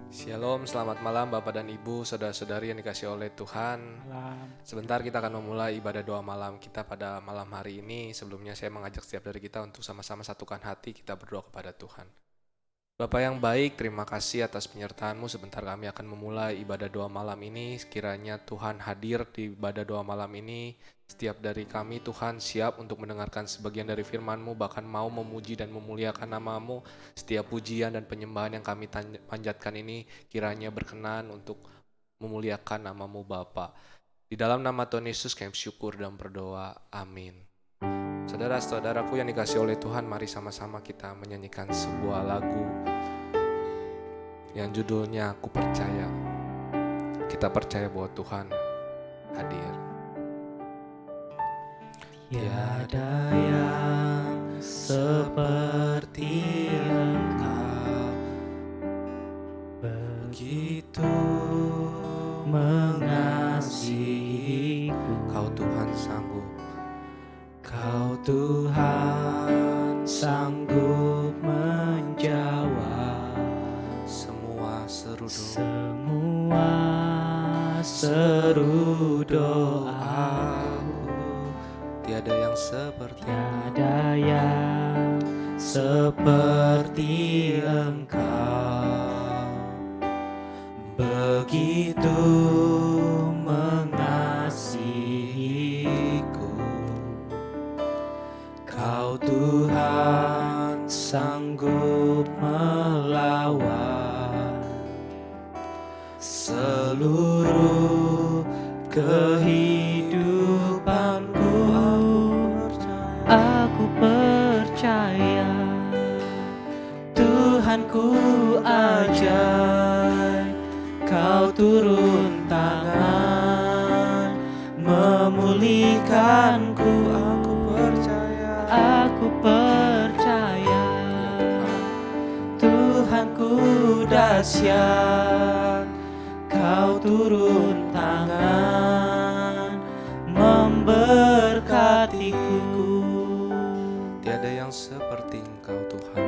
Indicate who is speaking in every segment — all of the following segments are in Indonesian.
Speaker 1: Shalom, selamat malam Bapak dan Ibu, saudara-saudari yang dikasihi oleh Tuhan.
Speaker 2: Malam.
Speaker 1: Sebentar kita akan memulai ibadah doa malam kita pada malam hari ini. Sebelumnya saya mengajak setiap dari kita untuk sama-sama satukan hati, kita berdoa kepada Tuhan. Bapak yang baik, terima kasih atas penyertaan-Mu. Sebentar kami akan memulai ibadah doa malam ini. Sekiranya Tuhan hadir di ibadah doa malam ini. Setiap dari kami Tuhan siap untuk mendengarkan sebagian dari firman-Mu, bahkan mau memuji dan memuliakan nama-Mu. Setiap pujian dan penyembahan yang kami panjatkan ini kiranya berkenan untuk memuliakan nama-Mu Bapa. Di dalam nama Tuhan Yesus kami syukur dan berdoa. Amin. Saudara-saudaraku yang dikasihi oleh Tuhan, mari sama-sama kita menyanyikan sebuah lagu yang judulnya Aku Percaya. Kita percaya bahwa Tuhan hadir.
Speaker 2: Tiada yang seperti Engkau, begitu mengasihiku.
Speaker 1: Kau Tuhan sanggup,
Speaker 2: Kau Tuhan sanggup menjawab
Speaker 1: semua
Speaker 2: seru doaku.
Speaker 1: Tiada yang seperti
Speaker 2: Engkau, begitu mengasihiku. Kau Tuhan sanggup melawan seluruh kehidupanku. Aku percaya Tuhanku ajaib. Kau turun tangan memulihkanku. Aku percaya Tuhanku dahsyat. Kau turun tangan memberkatiku.
Speaker 1: Tiada yang seperti Engkau Tuhan.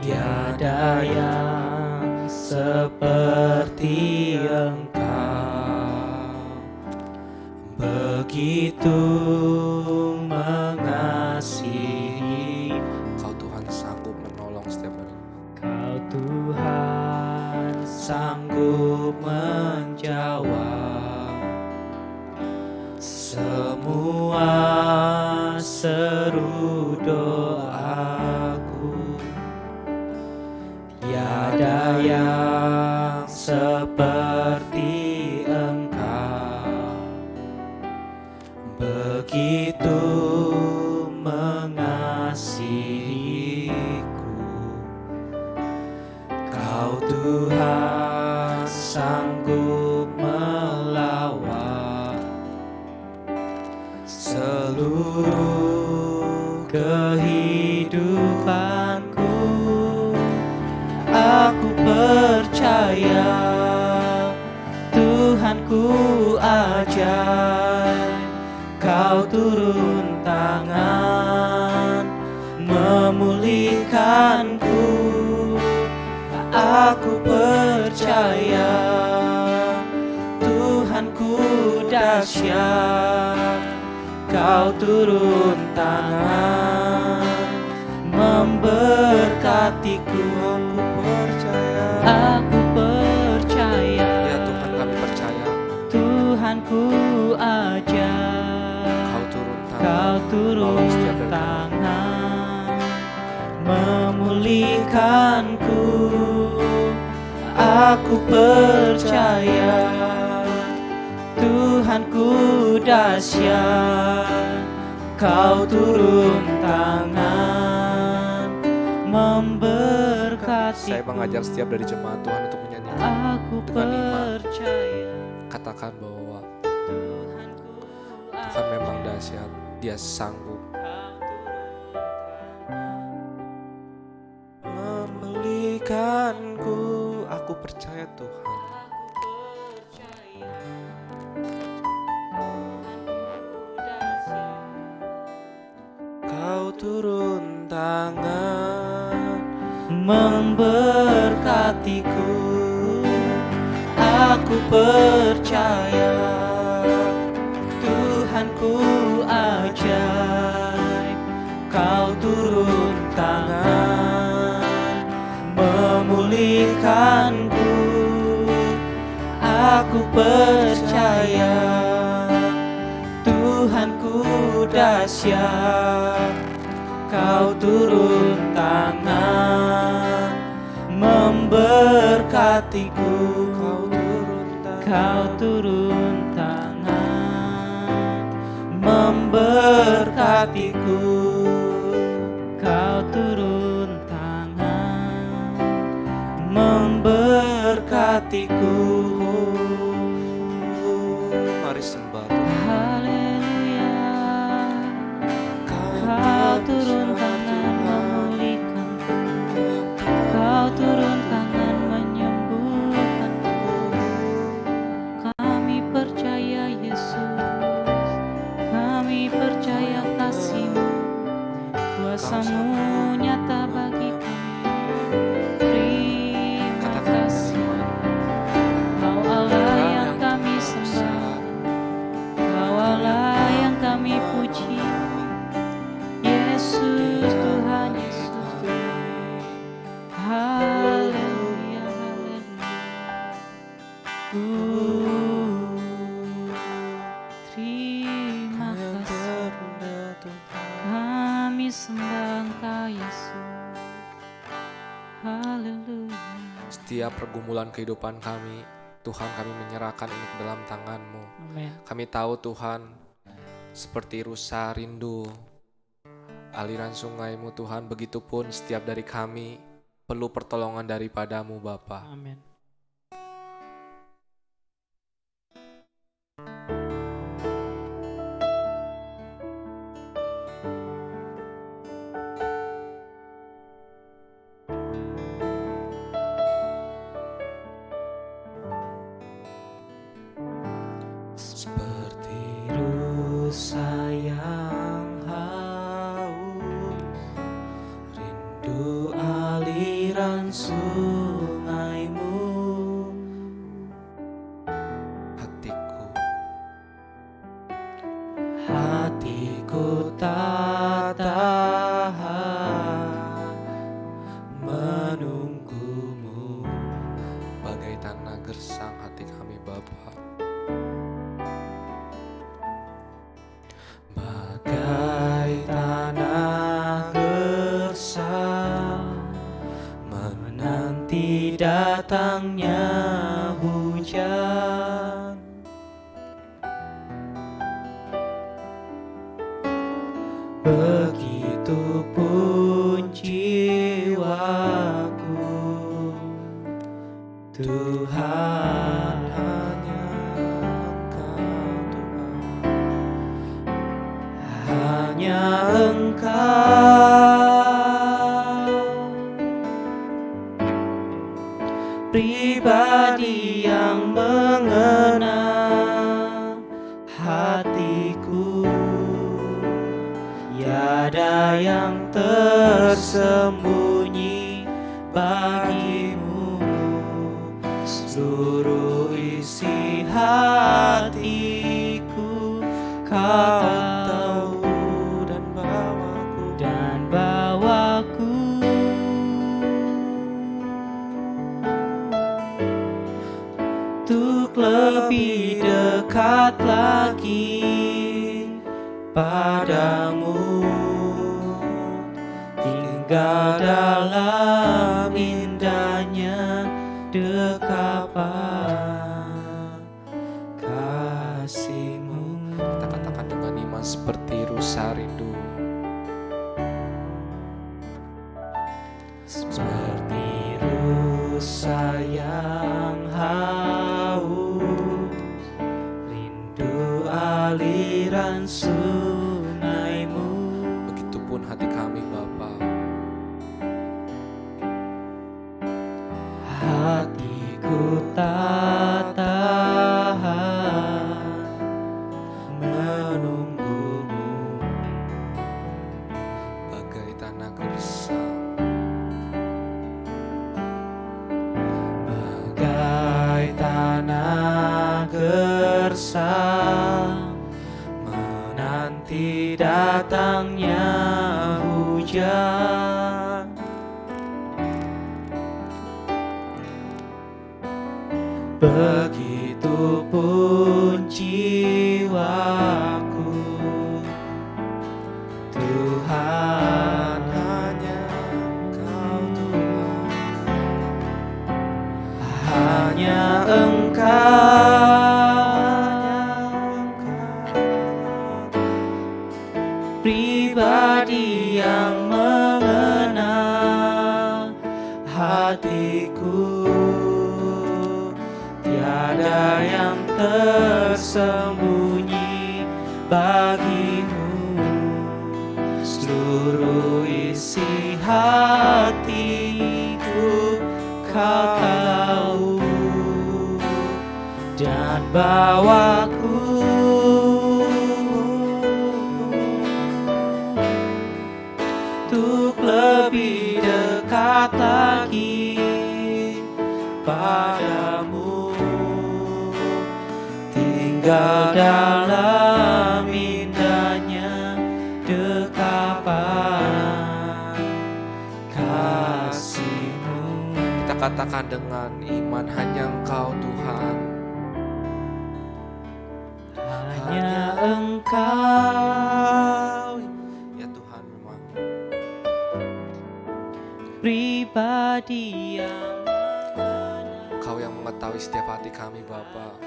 Speaker 2: Tiada yang seperti Engkau, begitu mengasihi.
Speaker 1: Kau Tuhan sanggup menolong setiap hari.
Speaker 2: Kau Tuhan sanggup menjawab semua seru doaku. Tiada yang seperti Engkau, begitu mengasihiku. Kau Tuhan sanggup melawan seluruh kehidupanku. Aku percaya Tuhanku ajaib. Kau turun tangan memulihkanku. Aku percaya Tuhanku dahsyat. Kau turun tangan memberkatiku. Aku percaya
Speaker 1: Ya Tuhan, kami percaya
Speaker 2: Tuhanku ajaib. Kau turun tangan memulihkanku. Aku percaya Tuhanku dahsyat. Kau turun tangan memberkati.
Speaker 1: saya mengajak setiap dari jemaat Tuhan untuk menyanyikan
Speaker 2: Aku
Speaker 1: dengan iman.
Speaker 2: percaya
Speaker 1: Katakan bahwa
Speaker 2: Tuhanku
Speaker 1: Tuhan memang dahsyat, Dia sanggup memulihkanku. Aku percaya Tuhan. Kau turun tangan
Speaker 2: memberkatiku. Aku percaya Tuhanku ajaib, Kau turun tangan memulihkanku. Aku percaya Tuhanku dahsyat, Kau turun tangan memberkatiku. Kau turun tangan memberkatiku. Kau turun tangan memberkatiku.
Speaker 1: Mari sembah Tuhan.
Speaker 2: Haleluya. Kau turun tangan memulihkanku. Kau turun tangan menyembuhkanku. Kami percaya Yesus, kami percaya kasih-Mu, kuasa-Mu nyata bagi kami. Terima kasih, Kau Allah yang kami sembah, Kau Allah yang kami puji. Yesus, Tuhan Yesus, haleluya, haleluya. Terima kasih, kami sembah Engkau Yesus, haleluya.
Speaker 1: Setiap pergumulan kehidupan kami, Tuhan, kami menyerahkan ini ke dalam tangan-Mu.
Speaker 2: Amin.
Speaker 1: Kami tahu Tuhan, seperti rusa rindu aliran sungai-Mu Tuhan, begitupun setiap dari kami perlu pertolongan daripada-Mu Bapa.
Speaker 2: Amin. Seperti rusa yang haus, rindu aliran sungai-Mu. Hatiku tak tahan menunggu-Mu.
Speaker 1: Bagai tanah gersang hati kami Bapa.
Speaker 2: Bagai tanah gersang menanti datangnya hujan. Begitupun jiwaku, Tuhan, hanya Engkau Tuhan, hanya Engkau, pribadi yang mengenal hatiku. Tiada yang tersembunyi bagi-Mu, seluruh isi hatiku Kau tahu dan bawaku untuk lebih dekat lagi padamu, tinggal dalam indahnya dekapan kasih-Mu.
Speaker 1: Kita katakan dengan iman seperti rusa rindu.
Speaker 2: Seperti rusa yang haus, rindu aliran sungai-Mu.
Speaker 1: Begitupun hati kami Bapa.
Speaker 2: Hatiku tak tahan menunggu-Mu.
Speaker 1: Bagai tanah gersang
Speaker 2: gersang, menanti datangnya hujan. Begitupun jiwaku, Tuhan, hanya Engkau Tuhan, hanya Engkau pribadi yang mengenal hatiku. Tiada yang tersembunyi bagimu, seluruh isi hatiku Kau tahu, dan bawaku untuk lebih dekat lagi padamu, tinggal dalam indahnya dekapan kasih-Mu.
Speaker 1: Kita katakan dengan iman, hanya Engkau Tuhan,
Speaker 2: hanya Engkau
Speaker 1: ya Tuhan. Memang
Speaker 2: pribadi yang
Speaker 1: Engkau yang mengetahui setiap hati kami Bapa.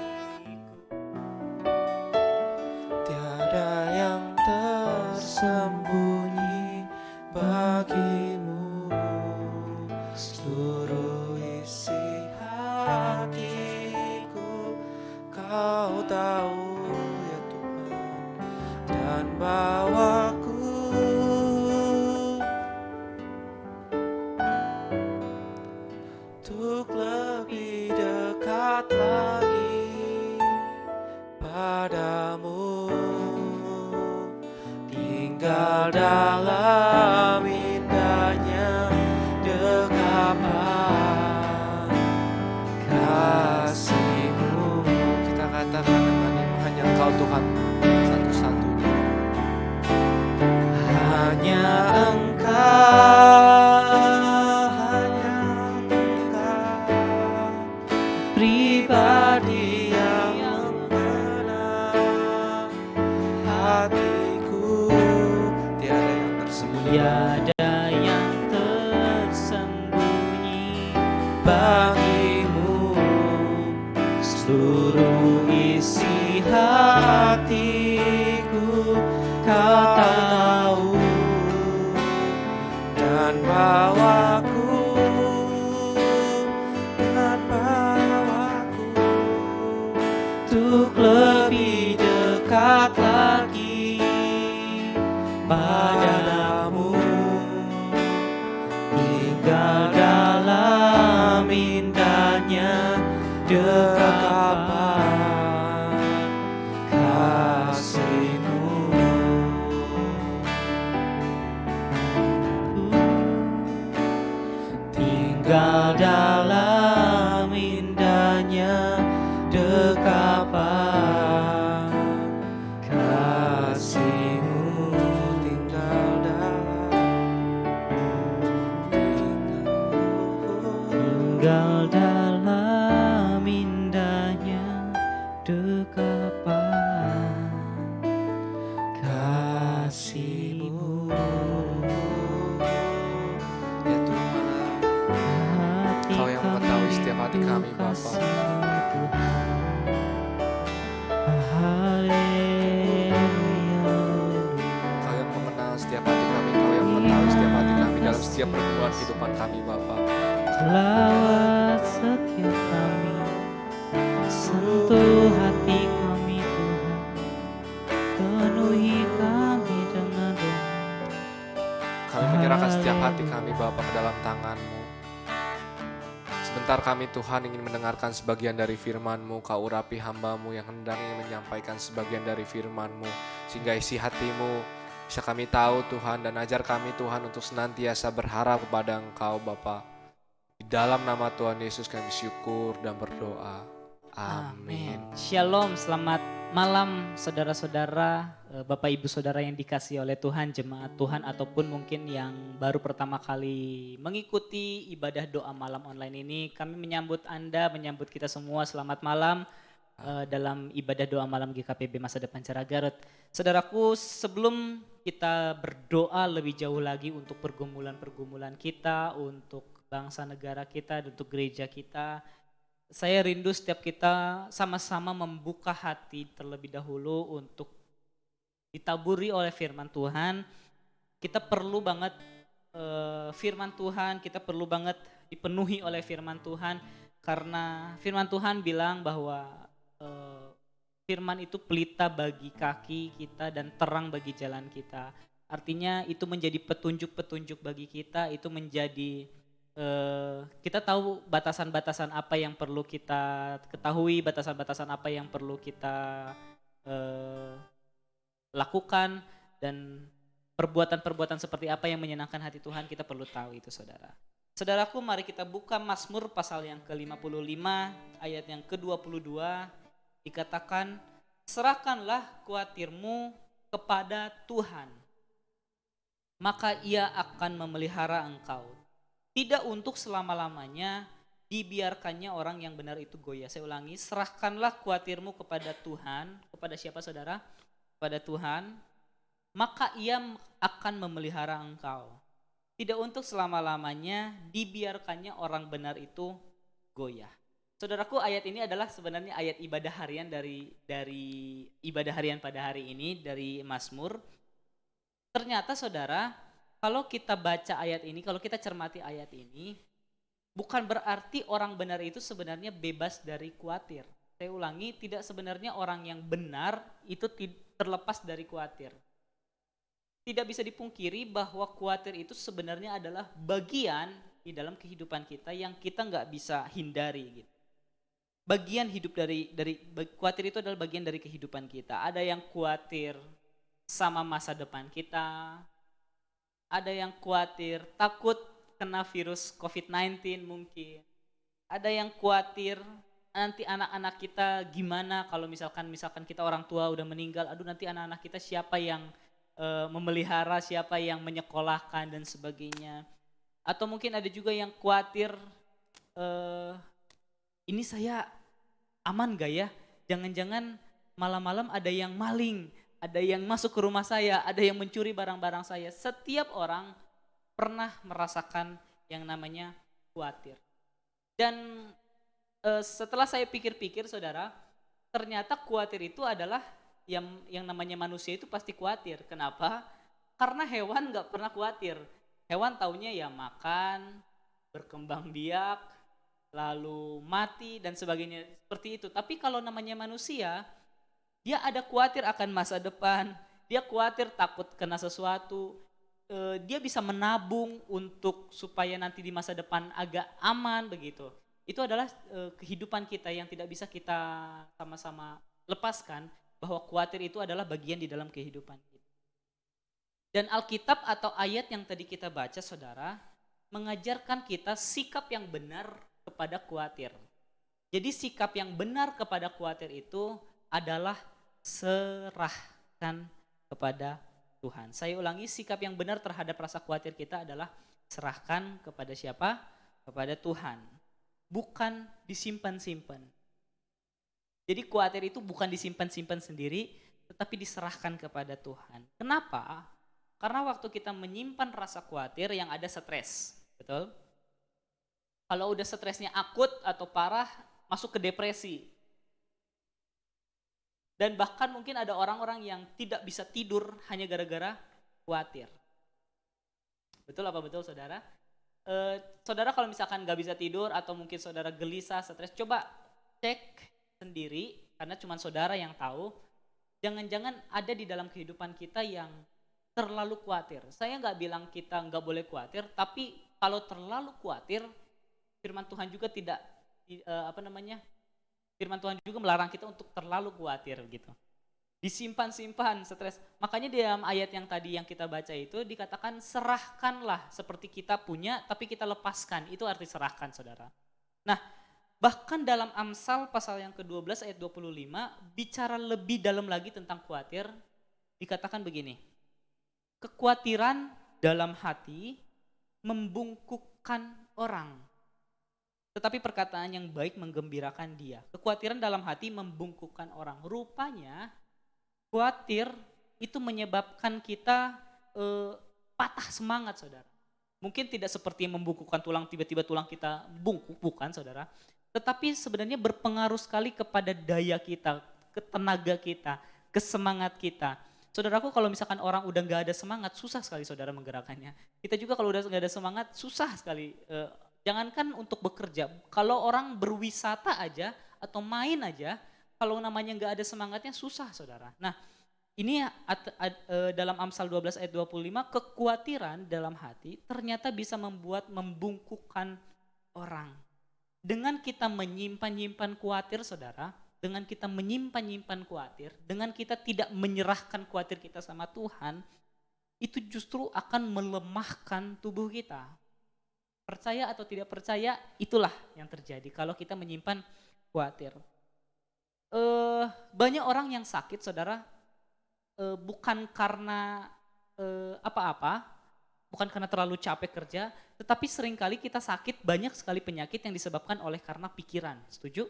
Speaker 2: tiada yang tersembunyi bagimu, seluruh isi hatiku Kau tahu ya Tuhan, dan bawaku untuk lebih dekat lagi padamu, tinggal dalam indahnya dekapan kasih-Mu.
Speaker 1: Kita katakan dengan iman, hanya Engkau Tuhan satu-satunya.
Speaker 2: Hanya Engkau pribadi yang mengenal hatiku.
Speaker 1: Tiada yang tersembunyi.
Speaker 2: Tiada yang tersembunyi bagimu, seluruh isi hatiku Kau tahu, dan bawaku untuk lebih dekat lagi padamu, tinggal dalam indahnya dekapan kasih-Mu. Tinggal dalam indahnya dekapan kasih-Mu, tinggal dalam indahnya dekapan kasih-Mu.
Speaker 1: Ya Tuhan, Kau yang mengetahui setiap hati kami Bapa. Kau yang mengenal setiap hati kami, Kau yang mengetahui setiap hati kami dalam setiap pergumulan kehidupan kami Bapa.
Speaker 2: Lawat setiap kami, sentuh hati kami Tuhan, penuhi kami dengan doa.
Speaker 1: Kami menyerahkan setiap hati kami Bapa ke dalam tangan-Mu. Sebentar kami Tuhan ingin mendengarkan sebagian dari firman-Mu. Kau urapi hamba-Mu yang hendak ingin menyampaikan sebagian dari firman-Mu, sehingga isi hati-Mu bisa kami tahu Tuhan, dan ajar kami Tuhan untuk senantiasa berharap kepada Engkau Bapa. Di dalam nama Tuhan Yesus kami syukur dan berdoa. Amin.
Speaker 2: Shalom, selamat malam saudara-saudara, Bapak Ibu Saudara yang dikasihi oleh Tuhan, jemaat Tuhan ataupun mungkin yang baru pertama kali mengikuti ibadah doa malam online ini. Kami menyambut Anda, menyambut kita semua selamat malam dalam ibadah doa malam GKPB Masa Depan Cerah Garut. Saudaraku, sebelum kita berdoa lebih jauh lagi untuk pergumulan-pergumulan kita, untuk bangsa negara kita, untuk gereja kita, saya rindu setiap kita sama-sama membuka hati terlebih dahulu untuk ditaburi oleh firman Tuhan. Kita perlu banget firman Tuhan, kita perlu banget dipenuhi oleh firman Tuhan. Karena firman Tuhan bilang bahwa firman itu pelita bagi kaki kita dan terang bagi jalan kita. Artinya itu menjadi petunjuk-petunjuk bagi kita, itu menjadi kita tahu batasan-batasan apa yang perlu kita ketahui, batasan-batasan apa yang perlu kita lakukan, dan perbuatan-perbuatan seperti apa yang menyenangkan hati Tuhan, kita perlu tahu itu saudara. Saudaraku, mari kita buka Mazmur pasal yang ke-55 ayat yang ke-22, dikatakan, serahkanlah khawatirmu kepada Tuhan, maka ia akan memelihara engkau. Tidak untuk selama-lamanya dibiarkannya orang yang benar itu goyah. Saya ulangi, serahkanlah khawatirmu kepada Tuhan. Kepada siapa saudara? Kepada Tuhan. Maka ia akan memelihara engkau. Tidak untuk selama-lamanya dibiarkannya orang benar itu goyah. Saudaraku, ayat ini adalah sebenarnya ayat ibadah harian dari ibadah harian pada hari ini dari Mazmur. Ternyata saudara, kalau kita baca ayat ini, kalau kita cermati ayat ini, bukan berarti orang benar itu sebenarnya bebas dari khawatir. Saya ulangi, tidak sebenarnya orang yang benar itu terlepas dari khawatir. Tidak bisa dipungkiri bahwa khawatir itu sebenarnya adalah bagian di dalam kehidupan kita yang kita nggak bisa hindari. Gitu. Bagian hidup dari khawatir itu adalah bagian dari kehidupan kita. Ada yang khawatir sama masa depan kita. Ada yang khawatir, takut kena virus COVID-19 mungkin. Ada yang khawatir nanti anak-anak kita gimana kalau misalkan kita orang tua udah meninggal. Aduh, nanti anak-anak kita siapa yang memelihara, siapa yang menyekolahkan dan sebagainya. Atau mungkin ada juga yang khawatir, ini saya aman gak ya? Jangan-jangan malam-malam ada yang maling, ada yang masuk ke rumah saya, ada yang mencuri barang-barang saya. Setiap orang pernah merasakan yang namanya khawatir. Dan setelah saya pikir-pikir saudara, ternyata khawatir itu adalah yang namanya manusia itu pasti khawatir. Kenapa? Karena hewan gak pernah khawatir. Hewan taunya ya makan, berkembang biak, lalu mati dan sebagainya seperti itu. Tapi kalau namanya manusia, dia ada khawatir akan masa depan, dia khawatir takut kena sesuatu, dia bisa menabung untuk supaya nanti di masa depan agak aman begitu. Itu adalah kehidupan kita yang tidak bisa kita sama-sama lepaskan, bahwa khawatir itu adalah bagian di dalam kehidupan kita. Dan Alkitab atau ayat yang tadi kita baca saudara, mengajarkan kita sikap yang benar kepada khawatir. Jadi sikap yang benar kepada khawatir itu adalah serahkan kepada Tuhan. Saya ulangi, sikap yang benar terhadap rasa khawatir kita adalah serahkan kepada siapa? Kepada Tuhan. Bukan disimpan-simpan. Jadi khawatir itu bukan disimpan-simpan sendiri, tetapi diserahkan kepada Tuhan. Kenapa? Karena waktu kita menyimpan rasa khawatir yang ada stres, betul? Kalau udah stresnya akut atau parah, masuk ke depresi. Dan bahkan mungkin ada orang-orang yang tidak bisa tidur hanya gara-gara khawatir. Betul apa betul saudara? Saudara kalau misalkan gak bisa tidur atau mungkin saudara gelisah, stres, coba cek sendiri karena cuma saudara yang tahu. Jangan-jangan ada di dalam kehidupan kita yang terlalu khawatir. Saya gak bilang kita gak boleh khawatir, tapi kalau terlalu khawatir, firman Tuhan juga tidak, firman Tuhan juga melarang kita untuk terlalu khawatir gitu. Disimpan-simpan stres. Makanya di dalam ayat yang tadi yang kita baca itu dikatakan serahkanlah seperti kita punya tapi kita lepaskan. Itu arti serahkan saudara. Nah Bahkan dalam Amsal pasal yang ke-12 ayat 25 bicara lebih dalam lagi tentang khawatir. Dikatakan begini, kekhawatiran dalam hati membungkukkan orang. Tetapi perkataan yang baik menggembirakan dia. Kekhawatiran dalam hati membungkukkan orang. Rupanya khawatir itu menyebabkan kita patah semangat, saudara. Mungkin tidak seperti membungkukkan tulang, tiba-tiba tulang kita bungkuk, bukan saudara. Tetapi sebenarnya berpengaruh sekali kepada daya kita, ke tenaga kita, ke semangat kita. Saudaraku, kalau misalkan orang udah gak ada semangat, susah sekali saudara menggerakkannya. Kita juga kalau udah gak ada semangat, susah sekali. Jangankan untuk bekerja, kalau orang berwisata aja atau main aja, kalau namanya gak ada semangatnya susah saudara. Nah, ini dalam Amsal 12 ayat 25, kekhawatiran dalam hati ternyata bisa membuat membungkukkan orang. Dengan kita menyimpan khawatir saudara, dengan kita menyimpan khawatir, dengan kita tidak menyerahkan khawatir kita sama Tuhan, itu justru akan melemahkan tubuh kita. Percaya atau tidak percaya, itulah yang terjadi kalau kita menyimpan khawatir. Banyak orang yang sakit saudara, bukan karena apa-apa, bukan karena terlalu capek kerja, tetapi seringkali kita sakit, banyak sekali penyakit yang disebabkan oleh karena pikiran. Setuju?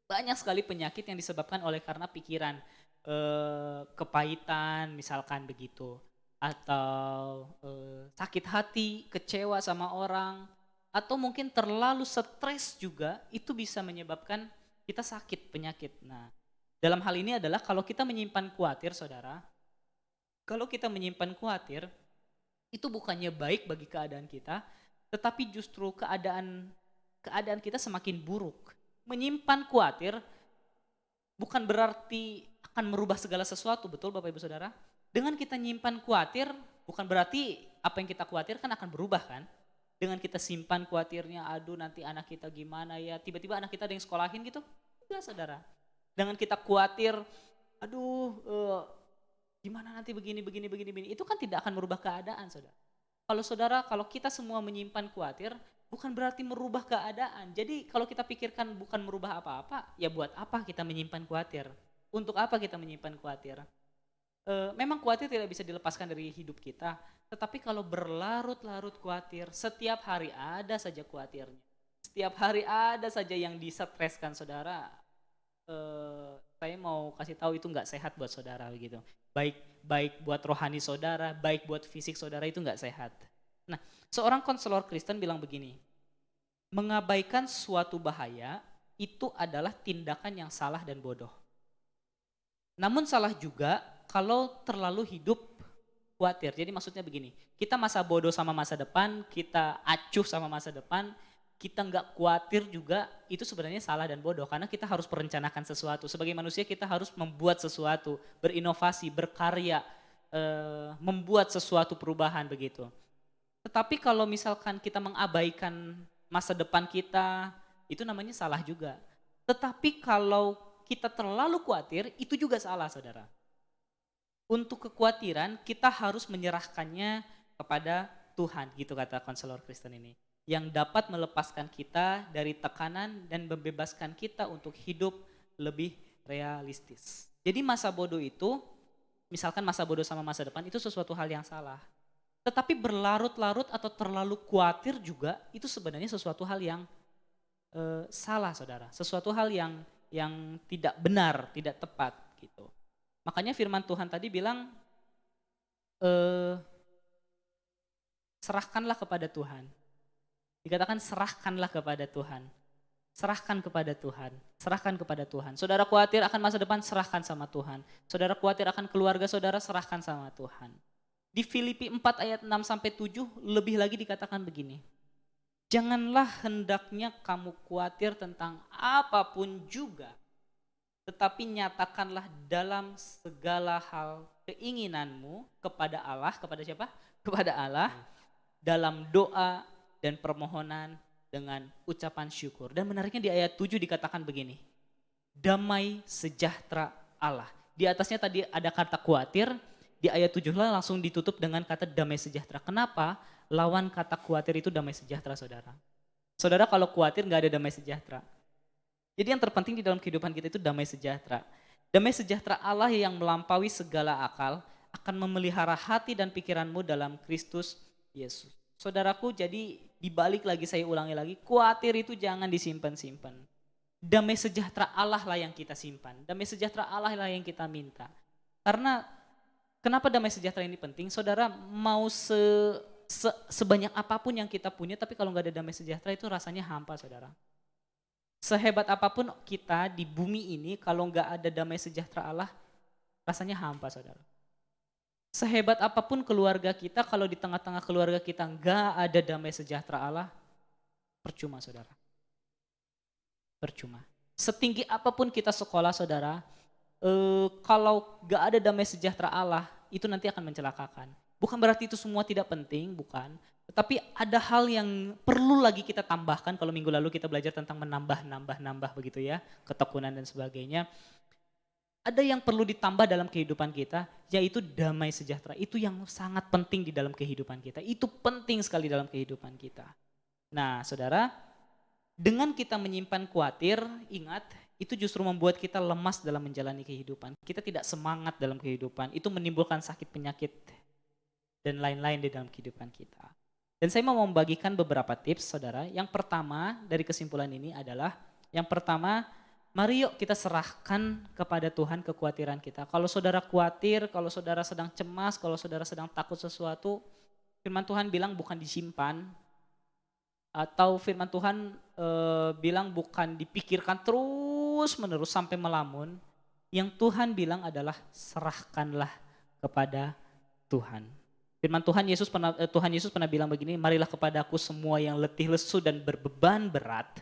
Speaker 2: Banyak sekali penyakit yang disebabkan oleh karena pikiran, kepahitan misalkan begitu, atau sakit hati, kecewa sama orang, atau mungkin terlalu stres juga, itu bisa menyebabkan kita sakit penyakit. Nah, dalam hal ini adalah kalau kita menyimpan khawatir saudara, kalau kita menyimpan khawatir, itu bukannya baik bagi keadaan kita, tetapi justru keadaan kita semakin buruk. Menyimpan khawatir bukan berarti akan merubah segala sesuatu, betul Bapak Ibu Saudara? Dengan kita nyimpan khawatir bukan berarti apa yang kita khawatirkan akan berubah kan? Dengan kita simpan khawatirnya, aduh nanti anak kita gimana ya, tiba-tiba anak kita ada yang sekolahin gitu, enggak saudara. Dengan kita khawatir, aduh gimana nanti begini, itu kan tidak akan merubah keadaan saudara. Kalau kita semua menyimpan khawatir, bukan berarti merubah keadaan. Jadi kalau kita pikirkan bukan merubah apa-apa, ya buat apa kita menyimpan khawatir? Untuk apa kita menyimpan khawatir? Memang khawatir tidak bisa dilepaskan dari hidup kita, tetapi kalau berlarut-larut khawatir, setiap hari ada saja khawatirnya. Setiap hari ada saja yang disestreskan saudara. Saya mau kasih tahu itu nggak sehat buat saudara begitu. Baik buat rohani saudara, baik buat fisik saudara, itu nggak sehat. Nah, seorang konselor Kristen bilang begini, mengabaikan suatu bahaya itu adalah tindakan yang salah dan bodoh. Namun salah juga kalau terlalu hidup khawatir. Jadi maksudnya begini, kita masa bodoh sama masa depan, kita acuh sama masa depan, kita nggak khawatir juga, itu sebenarnya salah dan bodoh. Karena kita harus merencanakan sesuatu. Sebagai manusia kita harus membuat sesuatu, berinovasi, berkarya, membuat sesuatu perubahan begitu. Tetapi kalau misalkan kita mengabaikan masa depan kita, itu namanya salah juga. Tetapi kalau kita terlalu khawatir, itu juga salah saudara. Untuk kekhawatiran kita harus menyerahkannya kepada Tuhan, gitu kata konselor Kristen ini. Yang dapat melepaskan kita dari tekanan dan membebaskan kita untuk hidup lebih realistis. Jadi masa bodoh itu, misalkan masa bodoh sama masa depan, itu sesuatu hal yang salah. Tetapi berlarut-larut atau terlalu khawatir juga itu sebenarnya sesuatu hal yang salah saudara. Sesuatu hal yang tidak benar, tidak tepat gitu. Makanya firman Tuhan tadi bilang serahkanlah kepada Tuhan. Dikatakan serahkanlah kepada Tuhan. Serahkan kepada Tuhan. Serahkan kepada Tuhan. Saudara khawatir akan masa depan, serahkan sama Tuhan. Saudara khawatir akan keluarga saudara, serahkan sama Tuhan. Di Filipi 4 ayat 6-7 lebih lagi dikatakan begini. Janganlah hendaknya kamu khawatir tentang apapun juga, tetapi nyatakanlah dalam segala hal keinginanmu kepada Allah, kepada siapa? Kepada Allah, dalam doa dan permohonan dengan ucapan syukur. Dan menariknya di ayat 7 dikatakan begini, damai sejahtera Allah. Di atasnya tadi ada kata khawatir, di ayat 7 langsung ditutup dengan kata damai sejahtera. Kenapa? Lawan kata khawatir itu damai sejahtera saudara. Saudara kalau khawatir gak ada damai sejahtera. Jadi yang terpenting di dalam kehidupan kita itu damai sejahtera. Damai sejahtera Allah yang melampaui segala akal akan memelihara hati dan pikiranmu dalam Kristus Yesus. Saudaraku, jadi dibalik lagi, saya ulangi lagi, khawatir itu jangan disimpan-simpan. Damai sejahtera Allah lah yang kita simpan. Damai sejahtera Allah lah yang kita minta. Karena kenapa damai sejahtera ini penting? Saudara, mau sebanyak apapun yang kita punya, tapi kalau nggak ada damai sejahtera itu rasanya hampa, saudara. Sehebat apapun kita di bumi ini, kalau nggak ada damai sejahtera Allah, rasanya hampa, saudara. Sehebat apapun keluarga kita, kalau di tengah-tengah keluarga kita nggak ada damai sejahtera Allah, percuma, saudara. Percuma. Setinggi apapun kita sekolah, saudara, kalau nggak ada damai sejahtera Allah, itu nanti akan mencelakakan. Bukan berarti itu semua tidak penting, bukan. Tetapi ada hal yang perlu lagi kita tambahkan. Kalau minggu lalu kita belajar tentang menambah begitu ya, ketekunan dan sebagainya. Ada yang perlu ditambah dalam kehidupan kita, yaitu damai sejahtera. Itu yang sangat penting di dalam kehidupan kita. Itu penting sekali dalam kehidupan kita. Nah, saudara, dengan kita menyimpan khawatir, ingat, itu justru membuat kita lemas dalam menjalani kehidupan. Kita tidak semangat dalam kehidupan. Itu menimbulkan sakit penyakit dan lain-lain di dalam kehidupan kita. Dan saya mau membagikan beberapa tips, saudara. Yang pertama dari kesimpulan ini adalah, yang pertama, mari yuk kita serahkan kepada Tuhan kekhawatiran kita. Kalau saudara khawatir, kalau saudara sedang cemas, kalau saudara sedang takut sesuatu, firman Tuhan bilang bukan disimpan, atau firman Tuhan bilang bukan dipikirkan terus menerus sampai melamun. Yang Tuhan bilang adalah serahkanlah kepada Tuhan. Firman Tuhan Yesus pernah bilang begini, marilah kepadaku semua yang letih lesu dan berbeban berat,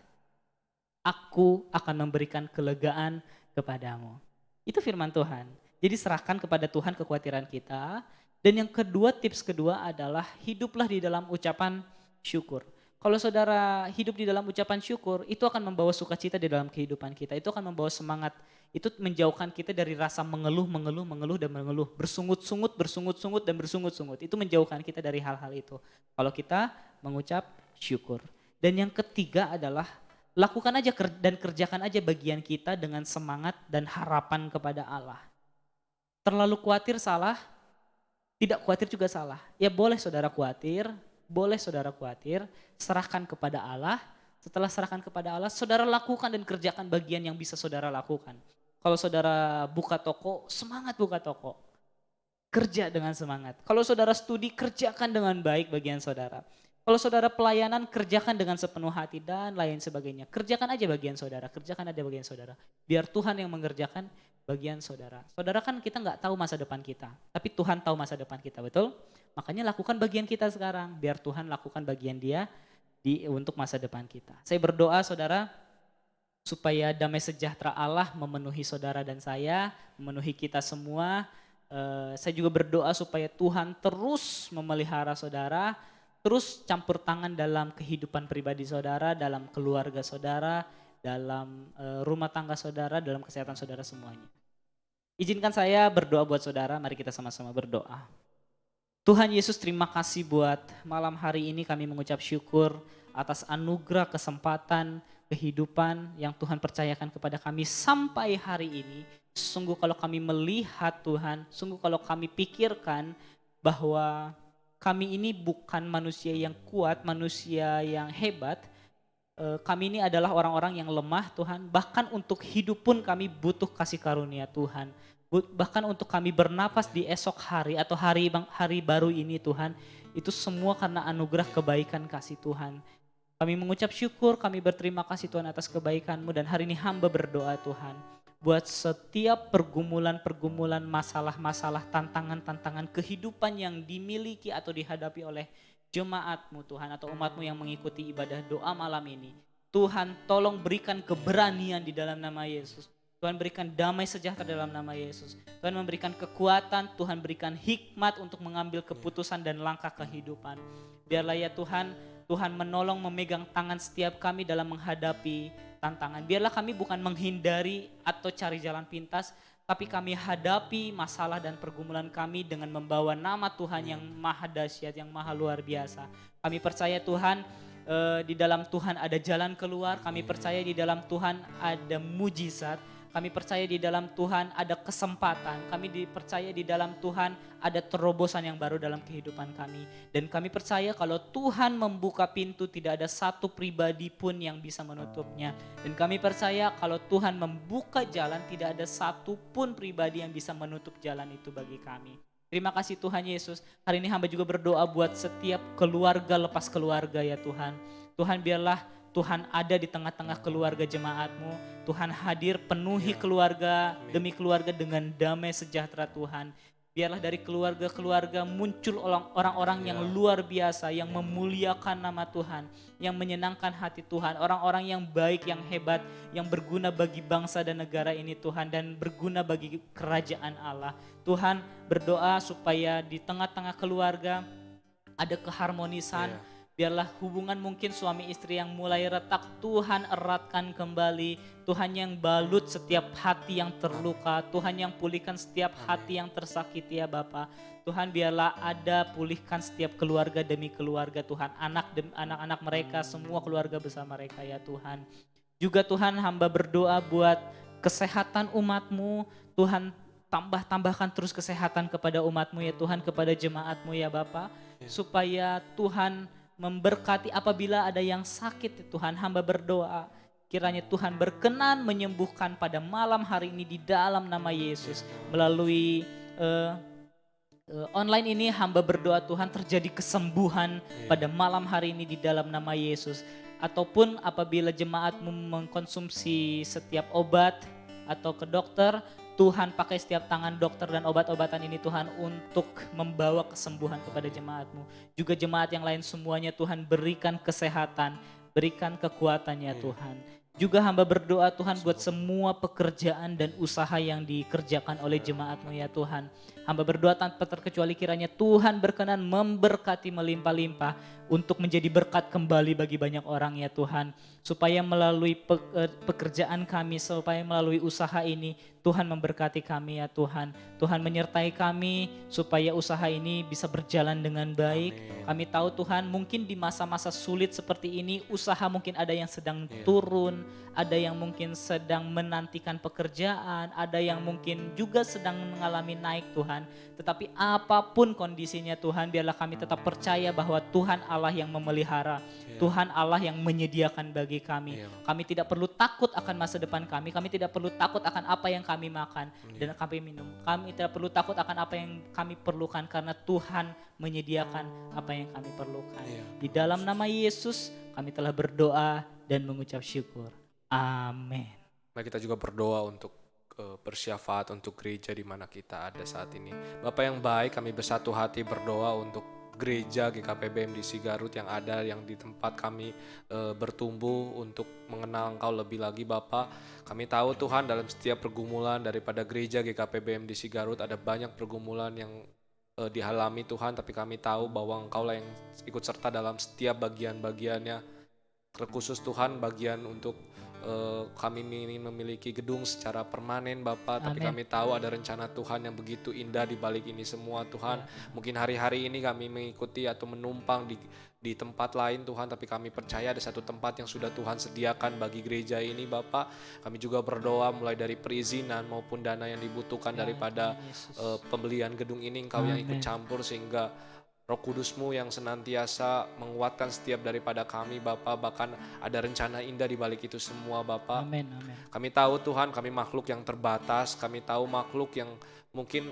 Speaker 2: aku akan memberikan kelegaan kepadamu. Itu firman Tuhan. Jadi serahkan kepada Tuhan kekhawatiran kita. Dan yang kedua, tips kedua adalah hiduplah di dalam ucapan syukur. Kalau saudara hidup di dalam ucapan syukur, itu akan membawa sukacita di dalam kehidupan kita. Itu akan membawa semangat. Itu menjauhkan kita dari rasa mengeluh, bersungut-sungut, dan bersungut-sungut. Itu menjauhkan kita dari hal-hal itu. Kalau kita mengucap syukur. Dan yang ketiga adalah lakukan aja dan kerjakan aja bagian kita dengan semangat dan harapan kepada Allah. Terlalu khawatir salah, tidak khawatir juga salah. Ya boleh saudara khawatir, serahkan kepada Allah. Setelah serahkan kepada Allah, saudara lakukan dan kerjakan bagian yang bisa saudara lakukan. Kalau saudara buka toko, semangat buka toko. Kerja dengan semangat. Kalau saudara studi, kerjakan dengan baik bagian saudara. Kalau saudara pelayanan, kerjakan dengan sepenuh hati dan lain sebagainya. Kerjakan aja bagian saudara, Biar Tuhan yang mengerjakan bagian saudara. Saudara kan kita nggak tahu masa depan kita, tapi Tuhan tahu masa depan kita, betul? Makanya lakukan bagian kita sekarang, biar Tuhan lakukan bagian Dia untuk masa depan kita. Saya berdoa saudara, supaya damai sejahtera Allah memenuhi saudara dan saya, memenuhi kita semua. Saya juga berdoa supaya Tuhan terus memelihara saudara, terus campur tangan dalam kehidupan pribadi saudara, dalam keluarga saudara, dalam rumah tangga saudara, dalam kesehatan saudara semuanya. Izinkan saya berdoa buat saudara, mari kita sama-sama berdoa. Tuhan Yesus, terima kasih buat malam hari ini, kami mengucap syukur atas anugerah, kesempatan, kehidupan yang Tuhan percayakan kepada kami sampai hari ini. Sungguh kalau kami melihat Tuhan, sungguh kalau kami pikirkan bahwa kami ini bukan manusia yang kuat, manusia yang hebat. Kami ini adalah orang-orang yang lemah Tuhan. Bahkan untuk hidup pun kami butuh kasih karunia Tuhan. Bahkan untuk kami bernapas di esok hari atau hari baru ini Tuhan. Itu semua karena anugerah kebaikan kasih Tuhan. Kami mengucap syukur, kami berterima kasih Tuhan atas kebaikan-Mu, dan hari ini hamba berdoa Tuhan. Buat setiap pergumulan, masalah-masalah, tantangan-tantangan kehidupan yang dimiliki atau dihadapi oleh jemaat-Mu Tuhan, atau umat-Mu yang mengikuti ibadah doa malam ini. Tuhan tolong berikan keberanian di dalam nama Yesus. Tuhan berikan damai sejahtera dalam nama Yesus. Tuhan memberikan kekuatan, Tuhan berikan hikmat untuk mengambil keputusan dan langkah kehidupan. Biarlah ya Tuhan menolong memegang tangan setiap kami dalam menghadapi tantangan. Biarlah kami bukan menghindari atau cari jalan pintas, tapi kami hadapi masalah dan pergumulan kami dengan membawa nama Tuhan yang maha dahsyat, yang maha luar biasa. Kami percaya Tuhan, di dalam Tuhan ada jalan keluar, kami percaya di dalam Tuhan ada mujizat, kami percaya di dalam Tuhan ada kesempatan, kami dipercaya di dalam Tuhan ada terobosan yang baru dalam kehidupan kami. Dan kami percaya kalau Tuhan membuka pintu tidak ada satu pribadi pun yang bisa menutupnya. Dan kami percaya kalau Tuhan membuka jalan tidak ada satu pun pribadi yang bisa menutup jalan itu bagi kami. Terima kasih Tuhan Yesus. Hari ini hamba juga berdoa buat setiap keluarga lepas keluarga ya Tuhan. Tuhan biarlah Tuhan ada di tengah-tengah keluarga jemaat-Mu. Tuhan hadir penuhi keluarga demi keluarga dengan damai sejahtera Tuhan. Biarlah dari keluarga-keluarga muncul orang-orang yang luar biasa, yang memuliakan nama Tuhan, yang menyenangkan hati Tuhan, orang-orang yang baik, yang hebat, yang berguna bagi bangsa dan negara ini Tuhan, dan berguna bagi kerajaan Allah. Tuhan berdoa supaya di tengah-tengah keluarga ada keharmonisan. Biarlah hubungan mungkin suami istri yang mulai retak, Tuhan eratkan kembali. Tuhan yang balut setiap hati yang terluka. Tuhan yang pulihkan setiap hati yang tersakiti ya Bapa. Tuhan biarlah ada pulihkan setiap keluarga demi keluarga Tuhan. Anak-anak mereka, semua keluarga besar mereka ya Tuhan. Juga Tuhan hamba berdoa buat kesehatan umat-Mu. Tuhan tambahkan terus kesehatan kepada umat-Mu ya Tuhan, kepada jemaat-Mu ya Bapa. Supaya Tuhan memberkati apabila ada yang sakit Tuhan, hamba berdoa kiranya Tuhan berkenan menyembuhkan pada malam hari ini di dalam nama Yesus. Melalui online ini hamba berdoa Tuhan terjadi kesembuhan pada malam hari ini di dalam nama Yesus. Ataupun apabila jemaat-Mu mengkonsumsi setiap obat atau ke dokter, Tuhan pakai setiap tangan dokter dan obat-obatan ini Tuhan untuk membawa kesembuhan kepada jemaat-Mu. Juga jemaat yang lain semuanya Tuhan berikan kesehatan, berikan kekuatannya Tuhan. Juga hamba berdoa Tuhan buat semua pekerjaan dan usaha yang dikerjakan oleh jemaat-Mu ya Tuhan. Hamba berdoa tanpa terkecuali kiranya Tuhan berkenan memberkati melimpah-limpah untuk menjadi berkat kembali bagi banyak orang ya Tuhan. Supaya melalui pekerjaan kami, supaya melalui usaha ini Tuhan memberkati kami ya Tuhan. Tuhan menyertai kami supaya usaha ini bisa berjalan dengan baik. Kami tahu Tuhan mungkin di masa-masa sulit seperti ini usaha mungkin ada yang sedang turun, ada yang mungkin sedang menantikan pekerjaan, ada yang mungkin juga sedang mengalami naik Tuhan. Tetapi apapun kondisinya Tuhan, biarlah kami tetap percaya bahwa Tuhan Allah yang memelihara, Tuhan Allah yang menyediakan bagi kami. Kami tidak perlu takut akan masa depan kami tidak perlu takut akan apa yang kami makan dan kami minum. Kami tidak perlu takut akan apa yang kami perlukan karena Tuhan menyediakan apa yang kami perlukan. Di dalam nama Yesus kami telah berdoa dan mengucap syukur. Amin.
Speaker 1: Mari kita juga berdoa untuk bersyafaat untuk gereja di mana kita ada saat ini. Bapak yang baik, kami bersatu hati berdoa untuk gereja GKP BMDC Garut yang ada, yang di tempat kami bertumbuh untuk mengenal Engkau lebih lagi Bapak. Kami tahu Tuhan dalam setiap pergumulan daripada gereja GKP BMDC Garut ada banyak pergumulan yang dialami Tuhan, tapi kami tahu bahwa Engkau lah yang ikut serta dalam setiap bagian-bagiannya. Terkhusus Tuhan bagian untuk kami ingin memiliki gedung secara permanen Bapak, tapi kami tahu ada rencana Tuhan yang begitu indah di balik ini semua Tuhan. Mungkin hari-hari ini kami mengikuti atau menumpang di tempat lain Tuhan, tapi kami percaya ada satu tempat yang sudah Tuhan sediakan bagi gereja ini Bapak. Kami juga berdoa mulai dari perizinan maupun dana yang dibutuhkan daripada pembelian gedung ini Engkau yang ikut campur, sehingga Roh Kudus-Mu yang senantiasa menguatkan setiap daripada kami Bapa, bahkan ada rencana indah di balik itu semua Bapa.
Speaker 2: Amin.
Speaker 1: Kami tahu Tuhan kami makhluk yang terbatas, kami tahu makhluk yang mungkin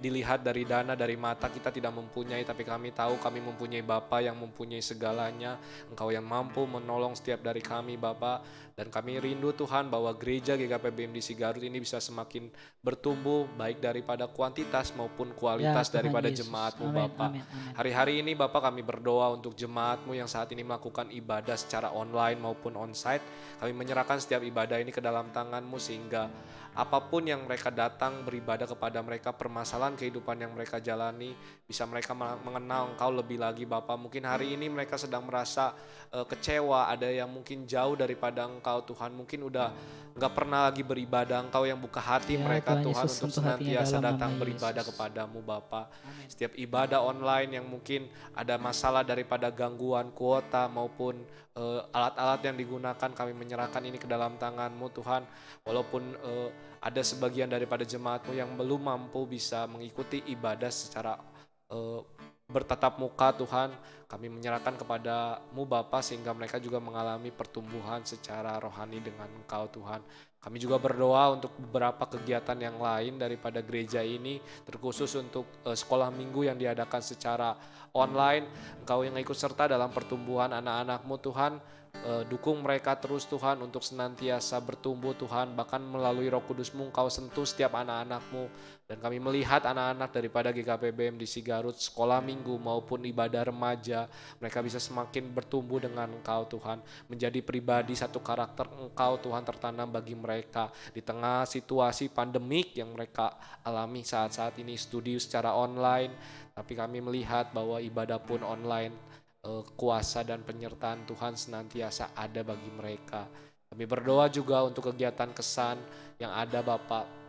Speaker 1: dilihat dari dana, dari mata kita tidak mempunyai, tapi kami tahu kami mempunyai Bapa yang mempunyai segalanya. Engkau yang mampu menolong setiap dari kami Bapa, dan kami rindu Tuhan bahwa gereja GKP BMDC Garut ini bisa semakin bertumbuh baik daripada kuantitas maupun kualitas daripada jemaat-Mu Bapa. Hari-hari ini Bapa kami berdoa untuk jemaat-Mu yang saat ini melakukan ibadah secara online maupun onsite. Kami menyerahkan setiap ibadah ini ke dalam tangan-Mu, sehingga apapun yang mereka datang beribadah kepada mereka, permasalahan kehidupan yang mereka jalani, bisa mereka mengenal Engkau lebih lagi Bapa. Mungkin hari ini mereka sedang merasa kecewa, ada yang mungkin jauh daripada Engkau Engkau Tuhan, mungkin udah nggak pernah lagi beribadah, Engkau yang buka hati
Speaker 2: Ya
Speaker 1: mereka
Speaker 2: Tuhan
Speaker 1: Tuhan
Speaker 2: Yesus,
Speaker 1: untuk
Speaker 2: sentuh hatinya
Speaker 1: senantiasa
Speaker 2: dalam nama
Speaker 1: datang beribadah
Speaker 2: Yesus.
Speaker 1: kepadamu Bapa.
Speaker 2: Amin.
Speaker 1: Setiap ibadah online yang mungkin ada masalah daripada gangguan kuota maupun alat-alat yang digunakan, kami menyerahkan ini ke dalam tangan-Mu Tuhan. Walaupun ada sebagian daripada jemaat-Mu yang belum mampu bisa mengikuti ibadah secara eh, bertatap muka Tuhan, kami menyerahkan kepada-Mu Bapa sehingga mereka juga mengalami pertumbuhan secara rohani dengan Engkau Tuhan. Kami juga berdoa untuk beberapa kegiatan yang lain daripada gereja ini, terkhusus untuk sekolah minggu yang diadakan secara online. Engkau yang ikut serta dalam pertumbuhan anak-anak-Mu Tuhan. Dukung mereka terus Tuhan untuk senantiasa bertumbuh Tuhan, bahkan melalui Roh Kudus-Mu Engkau sentuh setiap anak-anak-Mu. Dan kami melihat anak-anak daripada GKPBM di Garut, sekolah minggu maupun ibadah remaja, mereka bisa semakin bertumbuh dengan Engkau Tuhan, menjadi pribadi satu karakter Engkau Tuhan tertanam bagi mereka di tengah situasi pandemik yang mereka alami saat-saat ini, studi secara online. Tapi kami melihat bahwa ibadah pun online, kuasa dan penyertaan Tuhan senantiasa ada bagi mereka. Kami berdoa juga untuk kegiatan kesan yang ada Bapak.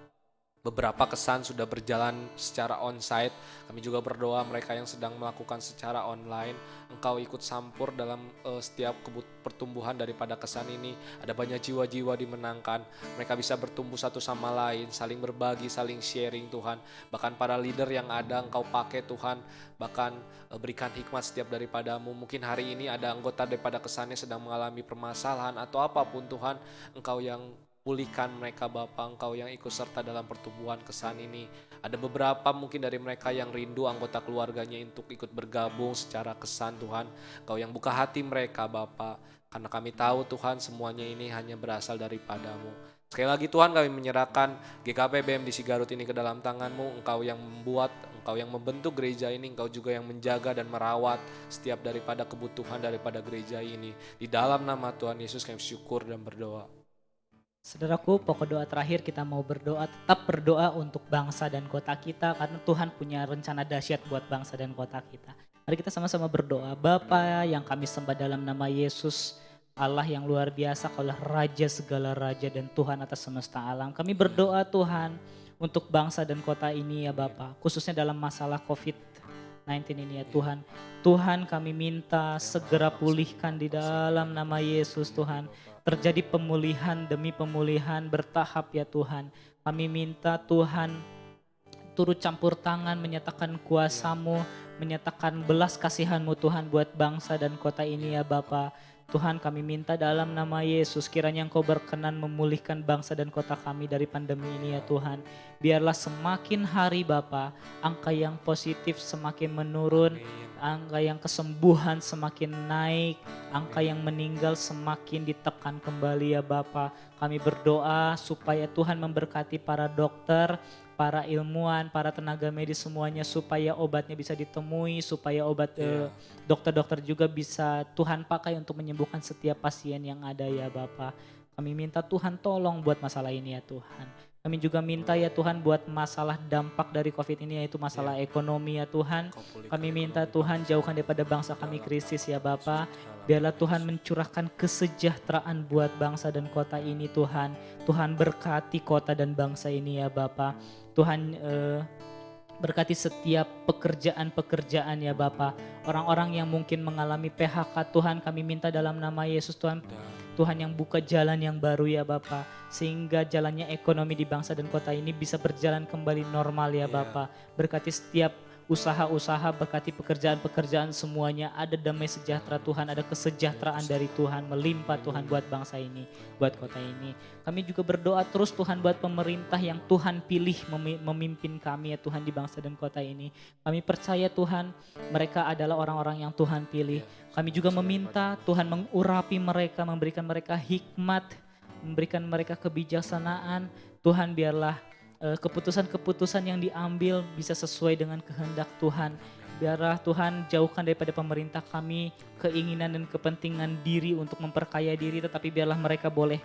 Speaker 1: Beberapa kesan sudah berjalan secara onsite. Kami juga berdoa mereka yang sedang melakukan secara online, Engkau ikut sampur dalam setiap pertumbuhan daripada kesan ini. Ada banyak jiwa-jiwa dimenangkan. Mereka bisa bertumbuh satu sama lain, saling berbagi, saling sharing Tuhan. Bahkan para leader yang ada Engkau pakai Tuhan, bahkan berikan hikmat setiap daripadamu. Mungkin hari ini ada anggota daripada kesannya sedang mengalami permasalahan atau apapun Tuhan, Engkau yang pulihkan mereka Bapa, Engkau yang ikut serta dalam pertumbuhan kesan ini. Ada beberapa mungkin dari mereka yang rindu anggota keluarganya untuk ikut bergabung secara kesan Tuhan. Engkau yang buka hati mereka Bapa, karena kami tahu Tuhan semuanya ini hanya berasal daripada-Mu. Sekali lagi Tuhan, kami menyerahkan GKPBM di Garut ini ke dalam tangan-Mu. Engkau yang membuat, Engkau yang membentuk gereja ini, Engkau juga yang menjaga dan merawat setiap daripada kebutuhan daripada gereja ini. Di dalam nama Tuhan Yesus kami syukur dan berdoa.
Speaker 2: Saudaraku, pokok doa terakhir kita mau berdoa, tetap berdoa untuk bangsa dan kota kita karena Tuhan punya rencana dahsyat buat bangsa dan kota kita. Mari kita sama-sama berdoa. Bapa yang kami sembah dalam nama Yesus, Allah yang luar biasa, Kaulah Raja segala raja dan Tuhan atas semesta alam. Kami berdoa Tuhan untuk bangsa dan kota ini ya Bapa, khususnya dalam masalah COVID-19 ini ya Tuhan. Tuhan kami minta segera pulihkan di dalam nama Yesus Tuhan. Terjadi pemulihan demi pemulihan bertahap ya Tuhan. Kami minta Tuhan turut campur tangan, menyatakan kuasa-Mu, menyatakan belas kasihan-Mu Tuhan buat bangsa dan kota ini ya Bapa. Tuhan kami minta dalam nama Yesus kiranya Engkau berkenan memulihkan bangsa dan kota kami dari pandemi ini ya Tuhan. Biarlah semakin hari Bapa, angka yang positif semakin menurun, angka yang kesembuhan semakin naik, angka yang meninggal semakin ditekan kembali ya Bapa. Kami berdoa supaya Tuhan memberkati para dokter, para ilmuwan, para tenaga medis semuanya supaya obatnya bisa ditemui, supaya dokter-dokter juga bisa Tuhan pakai untuk menyembuhkan setiap pasien yang ada ya Bapa. Kami minta Tuhan tolong buat masalah ini ya Tuhan. Kami juga minta ya Tuhan buat masalah dampak dari COVID ini yaitu masalah ekonomi ya Tuhan. Kami minta Tuhan jauhkan daripada bangsa kami krisis ya Bapa. Biarlah Tuhan mencurahkan kesejahteraan buat bangsa dan kota ini Tuhan. Tuhan berkati kota dan bangsa ini ya Bapa. Tuhan berkati setiap pekerjaan-pekerjaan ya Bapa. Orang-orang yang mungkin mengalami PHK Tuhan kami minta dalam nama Yesus Tuhan. Tuhan yang buka jalan yang baru ya Bapa, sehingga jalannya ekonomi di bangsa dan kota ini bisa berjalan kembali normal ya Bapa. Berkati setiap usaha-usaha, berkati pekerjaan-pekerjaan semuanya, ada damai sejahtera Tuhan, ada kesejahteraan dari Tuhan melimpah Tuhan buat bangsa ini, buat kota ini. Kami juga berdoa terus Tuhan buat pemerintah yang Tuhan pilih memimpin kami ya Tuhan di bangsa dan kota ini. Kami percaya Tuhan mereka adalah orang-orang yang Tuhan pilih. Kami juga meminta Tuhan mengurapi mereka, memberikan mereka hikmat, memberikan mereka kebijaksanaan. Tuhan biarlah keputusan-keputusan yang diambil bisa sesuai dengan kehendak Tuhan. Biarlah Tuhan jauhkan daripada pemerintah kami keinginan dan kepentingan diri untuk memperkaya diri, tetapi biarlah mereka boleh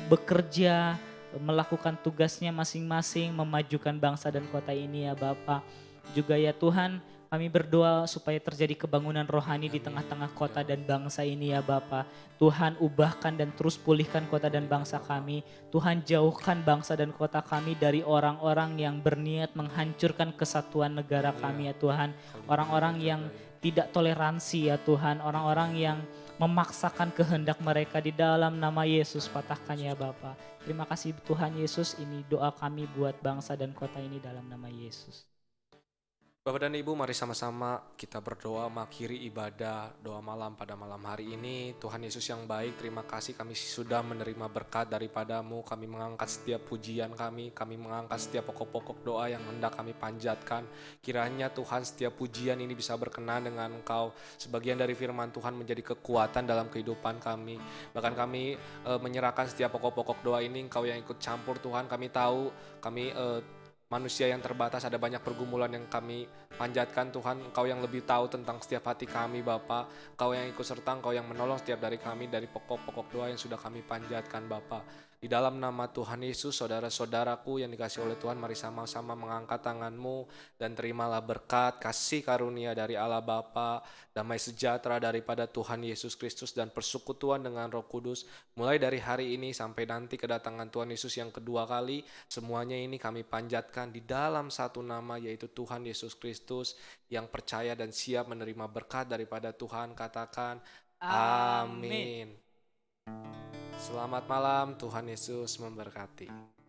Speaker 2: bekerja, melakukan tugasnya masing-masing, memajukan bangsa dan kota ini ya Bapa. Juga ya Tuhan, Kami berdoa supaya terjadi kebangunan rohani di tengah-tengah kota dan bangsa ini ya Bapa. Tuhan ubahkan dan terus pulihkan kota dan bangsa kami. Tuhan jauhkan bangsa dan kota kami dari orang-orang yang berniat menghancurkan kesatuan negara kami ya Tuhan. Orang-orang yang tidak toleransi ya Tuhan. Orang-orang yang memaksakan kehendak mereka di dalam nama Yesus, patahkan ya Bapa. Terima kasih Tuhan Yesus, ini doa kami buat bangsa dan kota ini dalam nama Yesus.
Speaker 1: Bapak dan Ibu, mari sama-sama kita berdoa mengakhiri ibadah doa malam pada malam hari ini. Tuhan Yesus yang baik, terima kasih kami sudah menerima berkat daripadamu. Kami mengangkat setiap pujian kami mengangkat setiap pokok-pokok doa yang hendak kami panjatkan. Kiranya Tuhan setiap pujian ini bisa berkenan dengan Engkau. Sebagian dari firman Tuhan menjadi kekuatan dalam kehidupan kami. Bahkan kami menyerahkan setiap pokok-pokok doa ini, Engkau yang ikut campur Tuhan. Kami tahu, kami manusia yang terbatas, ada banyak pergumulan yang kami panjatkan Tuhan. Engkau yang lebih tahu tentang setiap hati kami Bapa. Engkau yang ikut serta, Engkau yang menolong setiap dari kami dari pokok-pokok doa yang sudah kami panjatkan Bapa. Di dalam nama Tuhan Yesus, saudara-saudaraku yang dikasih oleh Tuhan, mari sama-sama mengangkat tanganmu dan terimalah berkat, kasih karunia dari Allah Bapa, damai sejahtera daripada Tuhan Yesus Kristus dan persekutuan dengan Roh Kudus mulai dari hari ini sampai nanti kedatangan Tuhan Yesus yang kedua kali. Semuanya ini kami panjatkan di dalam satu nama, yaitu Tuhan Yesus Kristus, yang percaya dan siap menerima berkat daripada Tuhan. Katakan
Speaker 2: Amin.
Speaker 1: amin. Selamat malam, Tuhan Yesus memberkati.